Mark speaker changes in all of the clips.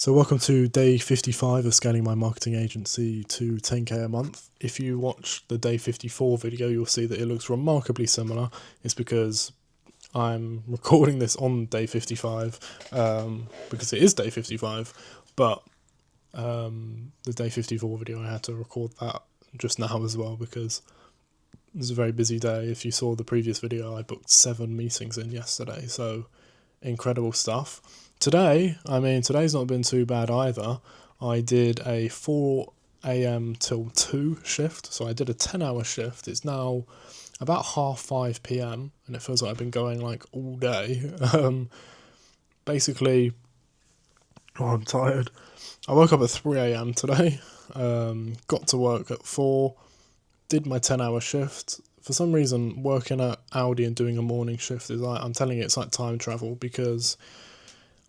Speaker 1: So welcome to day 55 of scaling my marketing agency to 10k a month. If you watch the day 54 video, you'll see that it looks remarkably similar. It's because I'm recording this on day 55 because it is day 55, but the day 54 video, I had to record that just now as well because it was a very busy day. If you saw the previous video, I booked 7 meetings in yesterday, so incredible stuff. Today's not been too bad either. I did a 4 a.m. till 2 shift, so I did a 10-hour shift. It's now about 5:30 p.m. and it feels like I've been going like all day. Basically, I'm tired. I woke up at 3 a.m. today, got to work at 4, did my 10-hour shift. For some reason, working at Audi and doing a morning shift is like, I'm telling you, it's like time travel because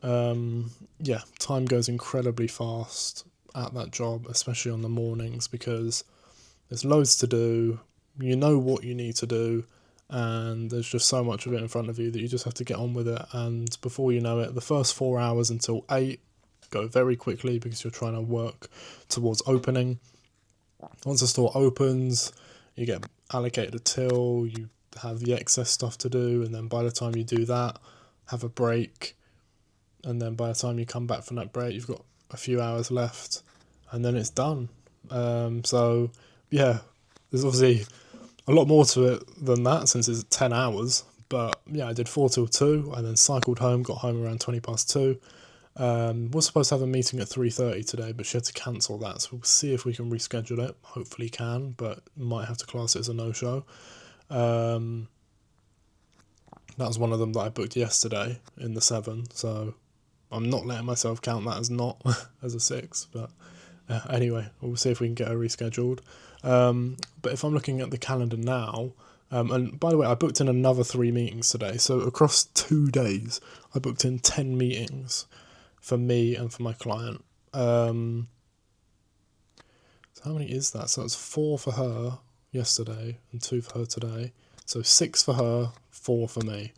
Speaker 1: time goes incredibly fast at that job, especially on the mornings, because there's loads to do, you know what you need to do, and there's just so much of it in front of you that you just have to get on with it. And before you know it, the first 4 hours until 8 go very quickly because you're trying to work towards opening. Once the store opens, you get allocated a till, you have the excess stuff to do, and then by the time you do that, have a break, and then by the time you come back from that break, you've got a few hours left, and then it's done. So yeah, there's obviously a lot more to it than that since it's 10 hours. But yeah, I did 4 till 2, and then cycled home, got home around 20 past 2. Was supposed to have a meeting at 3:30 today, but she had to cancel that, so we'll see if we can reschedule it. Hopefully can, but might have to class it as a no-show. That was one of them that I booked yesterday in the 7, so I'm not letting myself count that as not as a 6, but anyway, we'll see if we can get her rescheduled. But if I'm looking at the calendar now, and by the way, I booked in another 3 meetings today, so across 2 days, I booked in 10 meetings for me and for my client. So how many is that? So it's 4 for her yesterday and 2 for her today. So 6 for her, 4 for me.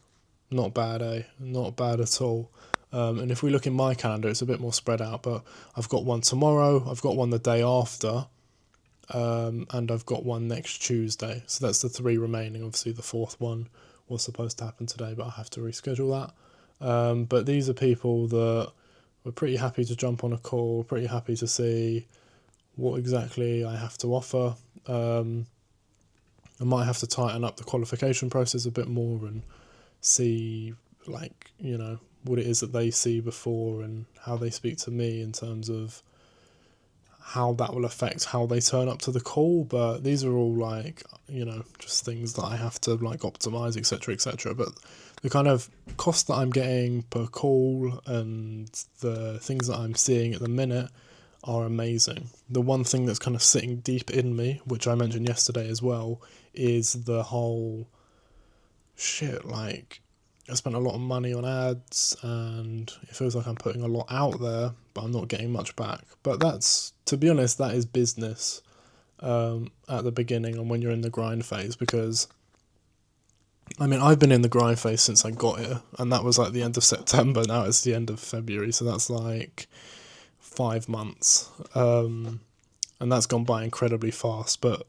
Speaker 1: Not bad, eh? Not bad at all. And if we look in my calendar, it's a bit more spread out, but I've got one tomorrow, I've got one the day after, and I've got one next Tuesday. So that's the 3 remaining. Obviously, the 4th one was supposed to happen today, but I have to reschedule that. But these are people that were pretty happy to jump on a call, pretty happy to see what exactly I have to offer. I might have to tighten up the qualification process a bit more and see, like, what it is that they see before and how they speak to me in terms of how that will affect how they turn up to the call. But these are all like, just things that I have to like optimize, etc., etc. But the kind of cost that I'm getting per call and the things that I'm seeing at the minute are amazing. The one thing that's kind of sitting deep in me, which I mentioned yesterday as well, is the whole shit, like, I spent a lot of money on ads and it feels like I'm putting a lot out there, but I'm not getting much back. But that's, to be honest, that is business at the beginning and when you're in the grind phase, because I've been in the grind phase since I got here, and that was like the end of September. Now it's the end of February, so that's like 5 months. And that's gone by incredibly fast, but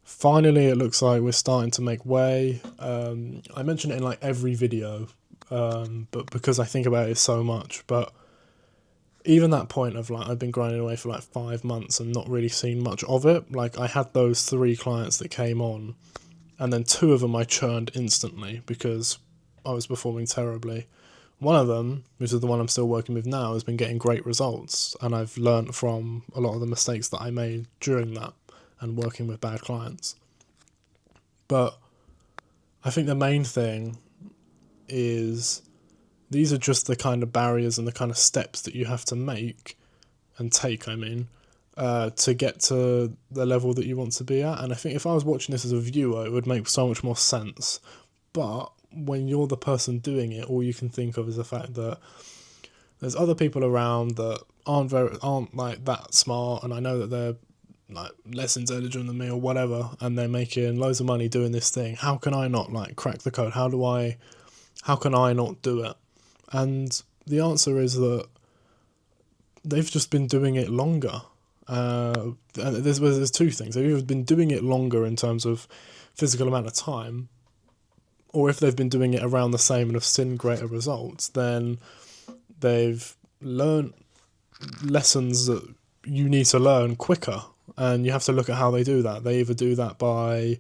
Speaker 1: finally it looks like we're starting to make way. I mention it in like every video, but because I think about it so much. But even that point of like, I've been grinding away for like 5 months and not really seen much of it. Like, I had those 3 clients that came on, and then 2 of them I churned instantly because I was performing terribly. One of them, which is the one I'm still working with now, has been getting great results, and I've learnt from a lot of the mistakes that I made during that and working with bad clients. But I think the main thing is these are just the kind of barriers and the kind of steps that you have to make and take, to get to the level that you want to be at. And I think if I was watching this as a viewer, it would make so much more sense. But when you're the person doing it, all you can think of is the fact that there's other people around that aren't like that smart, and I know that they're like less intelligent than me or whatever, and they're making loads of money doing this thing. How can I not like crack the code? How can I not do it? And the answer is that they've just been doing it longer. And there's two things. They've either been doing it longer in terms of physical amount of time, or if they've been doing it around the same and have seen greater results, then they've learned lessons that you need to learn quicker. And you have to look at how they do that. They either do that by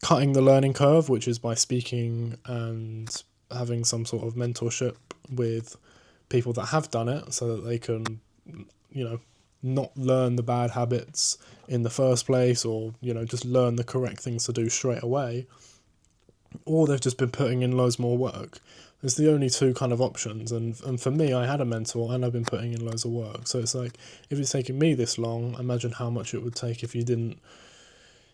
Speaker 1: cutting the learning curve, which is by speaking and having some sort of mentorship with people that have done it, so that they can, not learn the bad habits in the first place, or, just learn the correct things to do straight away. Or they've just been putting in loads more work. It's the only two kind of options. And for me, I had a mentor and I've been putting in loads of work. So it's like, if it's taking me this long, imagine how much it would take if you didn't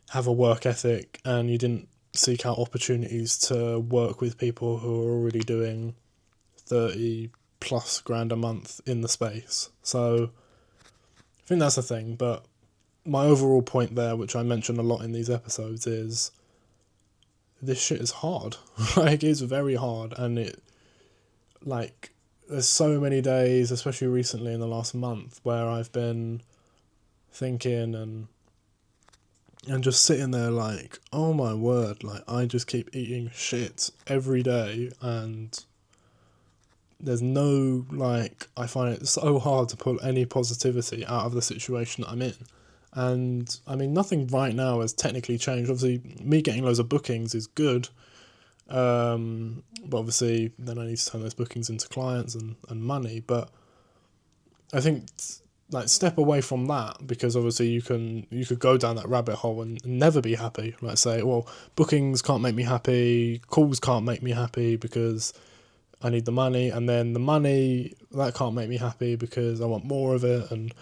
Speaker 1: have a work ethic and you didn't seek out opportunities to work with people who are already doing 30 plus grand a month in the space. So I think that's the thing. But my overall point there, which I mention a lot in these episodes, is this shit is hard. Like, it's very hard. And there's so many days, especially recently in the last month, where I've been thinking and just sitting there like, oh my word, like, I just keep eating shit every day, and there's no, I find it so hard to pull any positivity out of the situation that I'm in. And I mean, nothing right now has technically changed. Obviously, me getting loads of bookings is good. But obviously, then I need to turn those bookings into clients and money. But I think, step away from that, because obviously you could go down that rabbit hole and never be happy. Like, say, well, bookings can't make me happy, calls can't make me happy because I need the money, and then the money, that can't make me happy because I want more of it. And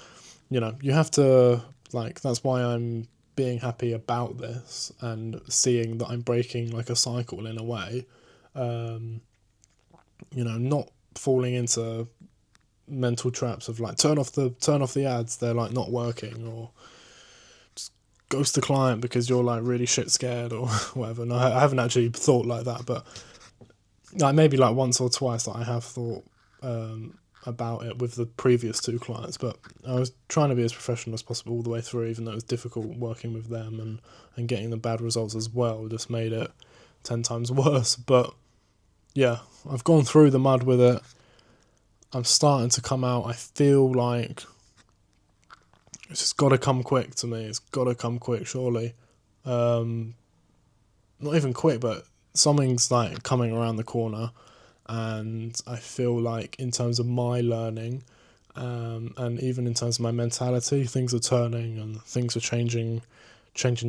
Speaker 1: you have to, that's why I'm being happy about this and seeing that I'm breaking like a cycle in a way. Not falling into mental traps of turn off the ads, they're not working, or just ghost the client because you're really shit scared or whatever. No, I haven't actually thought like that, but maybe once or twice that I have thought about it with the previous two clients. But I was trying to be as professional as possible all the way through, even though it was difficult working with them, and getting the bad results as well just made it 10 times worse. But yeah, I've gone through the mud with it. I'm starting to come out. I feel like it's just got to come quick to me. It's got to come quick, surely. Not even quick, but something's coming around the corner. And I feel like in terms of my learning, and even in terms of my mentality, things are turning and things are changing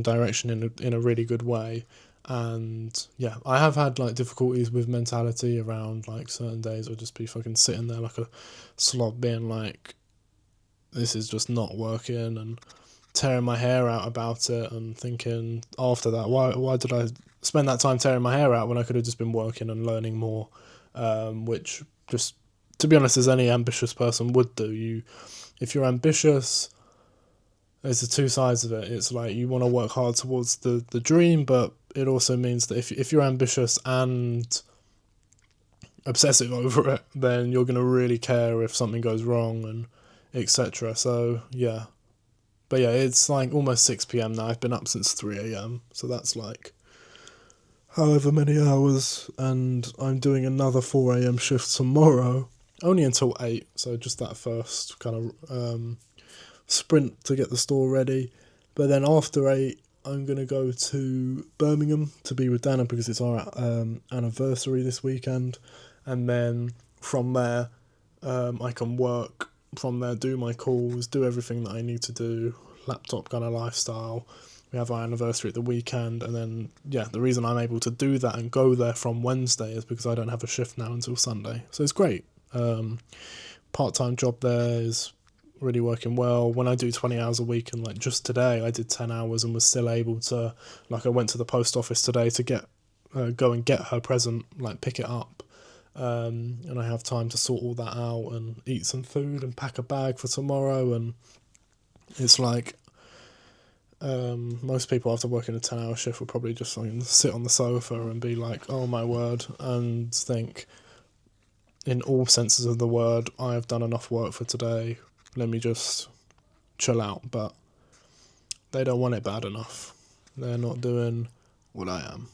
Speaker 1: direction in a really good way. And yeah, I have had difficulties with mentality around certain days. I'll just be fucking sitting there like a slob, being this is just not working, and tearing my hair out about it, and thinking after that, why did I spend that time tearing my hair out when I could have just been working and learning more, which, just to be honest, as any ambitious person would do. If you're ambitious, there's the two sides of it. It's you want to work hard towards the dream, but it also means that if you're ambitious and obsessive over it, then you're going to really care if something goes wrong, and etc. So yeah. But yeah, it's almost 6 p.m. now. I've been up since 3 a.m. So that's however many hours, and I'm doing another 4 a.m. shift tomorrow, only until 8. So just that first kind of sprint to get the store ready. But then after 8, I'm going to go to Birmingham to be with Dana because it's our anniversary this weekend. And then from there, I can work from there, do my calls, do everything that I need to do, laptop kind of lifestyle. We have our anniversary at the weekend, and then, yeah, the reason I'm able to do that and go there from Wednesday is because I don't have a shift now until Sunday. So it's great. Part-time job there is really working well. When I do 20 hours a week, and just today I did 10 hours and was still able to, I went to the post office today to go and get her present, pick it up. And I have time to sort all that out and eat some food and pack a bag for tomorrow. And it's most people after working a 10-hour shift will probably just sit on the sofa and be like, oh my word, and think, in all senses of the word, I have done enough work for today. let me just chill out, but they don't want it bad enough. They're not doing what I am.